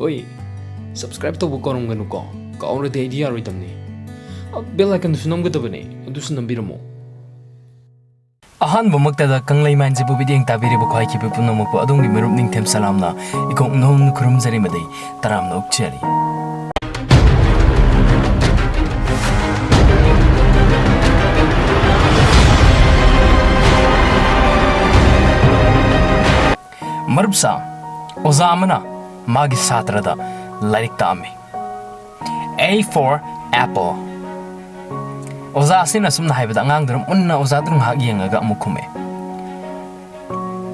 Oi, subscribe to Bokorum Ganuko, Kaura the idea rhythm. Bell icon Sunam Gatabane, and do Sunambiramo. Ahan Bumakta, Kanglei Manzi Bubiding Tabiri Bukai Punomoko, Adongi Merupning Tem Salamna, Ikon non Krum Zarimade, Taram no Cherry. Marbsa, Ozamana, Magi Satrada, Larik Tami. A for Apple. Ozasin asum na haibad angang drum unna ozadrum hagiang aga mukume.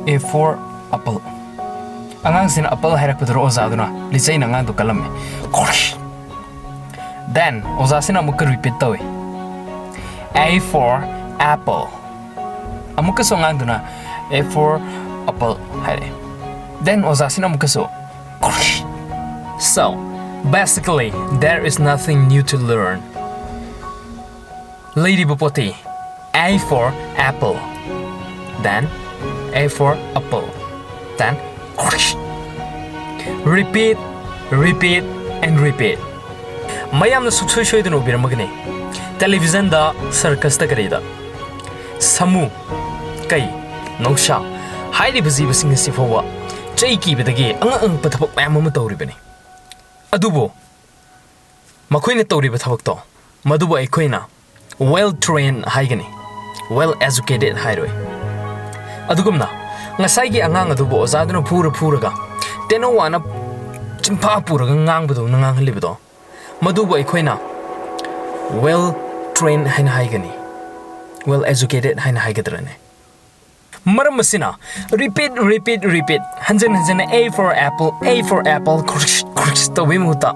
A for Apple. Angang sin apple hairak padro ozaduna, lisay nangang do kalame. Then, ozasin amuka repeat tawi. A for Apple. Amuka so ngang duna, A for Apple haire. Then ozasin amuka so. So, basically, there is nothing new to learn. Lady Bupoti, A for apple. Then, A for apple. Then, repeat, repeat, and repeat. Mayam na suksoi shoy dun ubira magni. Television da circus da karida. Samu, kai, noksha. Highly busy basing si fowa. Chay ki bidagi ang patapok mayam mo tawri bani. Adubo. Makoy na tawri batapok to. Madubo ay koy na. Well-trained haigani, well-educated hairoi. Adugumna, ngasaygi angang adubo ozaduna pura-puraga, teno wana chimpa puraga ngang budo nangang halibudo. Madubo ikoina, well-trained haina haigani, well-educated haina haigadrane. Maramasina, repeat, repeat, repeat. Hanjan A for apple, A for apple, tawi muta.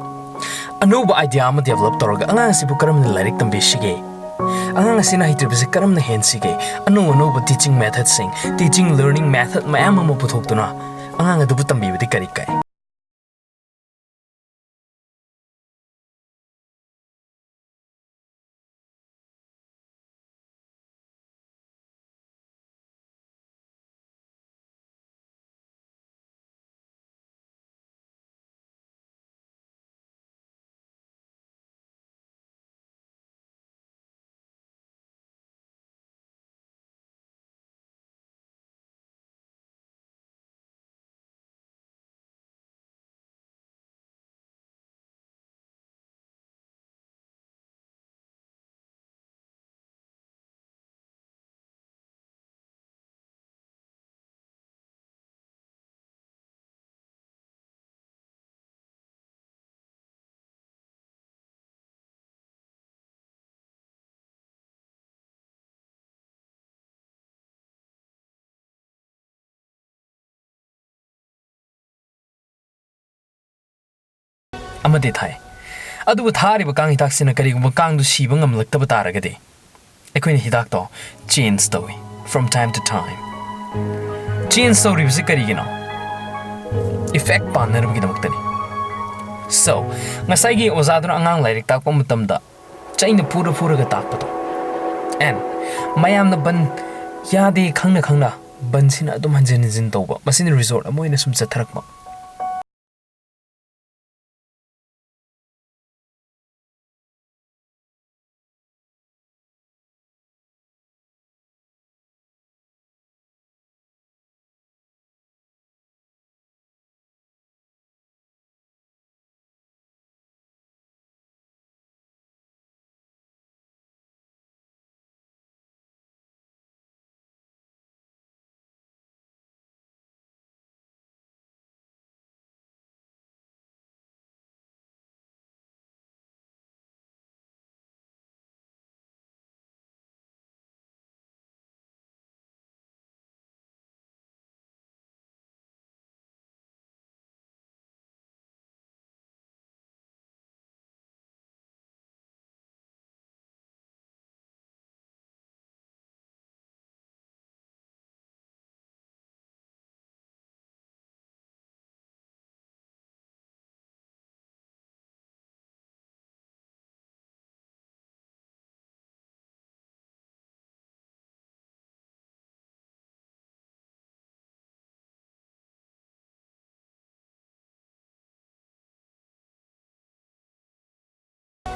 Anuba idea ama develop toroga angang sibu karam na larik tambishige. Ang sina hitribisi karam na hensige ano ba teaching method sing teaching learning method mayam mo puthok to na ang adubu tambibidi karikai amade thai adubu thari ba kang hitak sina kari gum kang du siba ngam lakta batara gade ekoini hitak to change tawi from time to time change tawi bisi kari gina effect panar bi gidamak tani so ngasai gi ozaduna angang lairik tak pa mutamda chaina pura ga tak pato and mayam na ban yade khangna ban sina adum hanjin jin tawba masin resort amoina sum chatharakma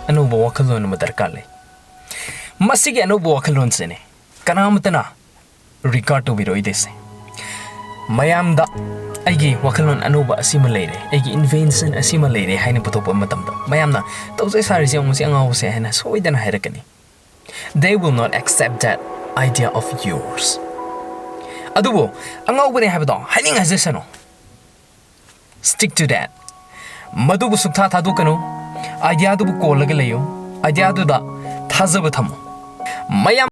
ꯑꯅꯧꯕ ꯋꯥꯈꯜꯂꯣꯟ ꯑꯃ ꯗꯔꯀꯥꯔ ꯂꯩ ꯃꯁꯤꯒꯤ ꯑꯅꯧꯕ ꯋꯥꯈꯜꯂꯣꯟꯁꯤꯅꯦ ꯀꯅꯥꯃꯇꯅ ꯔꯤꯀꯥꯔꯗ ꯇꯧꯕꯤꯔꯣꯏꯗꯦꯁꯦ ꯃꯌꯥꯝꯗ ꯑꯩꯒꯤ ꯋꯥꯈꯜꯂꯣꯟ ꯑꯅꯧꯕ ꯑꯁꯤꯃ ꯂꯩꯔꯦ ꯑꯩꯒꯤ ꯏꯟꯚꯦꯟꯁꯟ ꯑꯁꯤꯃ ꯂꯩꯔꯦ ꯍꯥꯏꯅ ꯄꯨꯊꯣꯛꯄ ꯃꯇꯝꯗ ꯃꯌꯥꯝꯅ ꯇꯧꯖꯩ ꯁꯥꯔꯤꯁꯦ ꯑꯃꯨꯛ ꯑꯉꯥꯎꯕꯁꯦ ꯍꯥꯏꯅ ꯁꯣꯏꯗꯅ ꯍꯥꯏꯔꯛꯀꯅꯤ they will not accept that idea of yours adubo angawbane habado haining hajasano stick to that madubu sukha thadukanu idea dubu kollaga leyo idea du da thazaba thamo mayam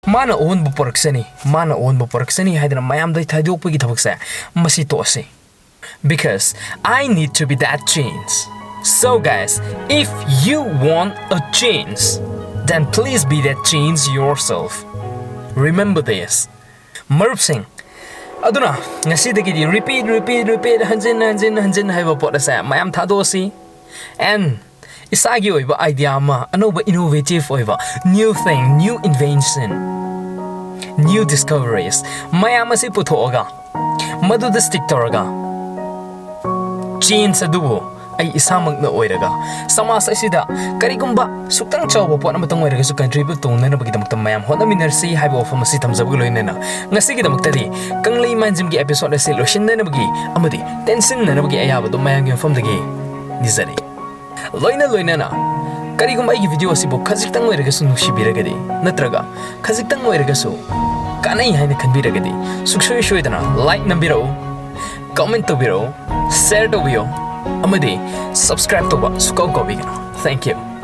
mana on bu poraksani haidana mayam dai thadok pagi thabak sa masi to ase because I need to be that change so guys if you want a change then please be that change yourself remember this marup sing aduna ngasi dagi repeat hanjin haiba pot asa mayam thado si and isagi oiba idea ma anoba innovative oiba new thing new invention new discoveries mayam asi puthoga madu the stick toraga change adubu ai isamak na oiraga samas asida karigumba suktang chawba pot amatang oiraga su contribute tongna na bagidam mayam hona minersi haiba ofam asi thamjabug loina ngasi gi damuktari kanglei manjim gi episode ase loshin na bagi amadi tension na bagi ayaba do mayam gi ofam dagi nizari loina na karigum ai video asibo khajiktang oiragasu nushibiragadi natraga khajiktang oiragasu kanai haina khanbiragadi suksoi shoidana like nambiro comment tobiro share tobiyo amadi subscribe toba sukau kobigano thank you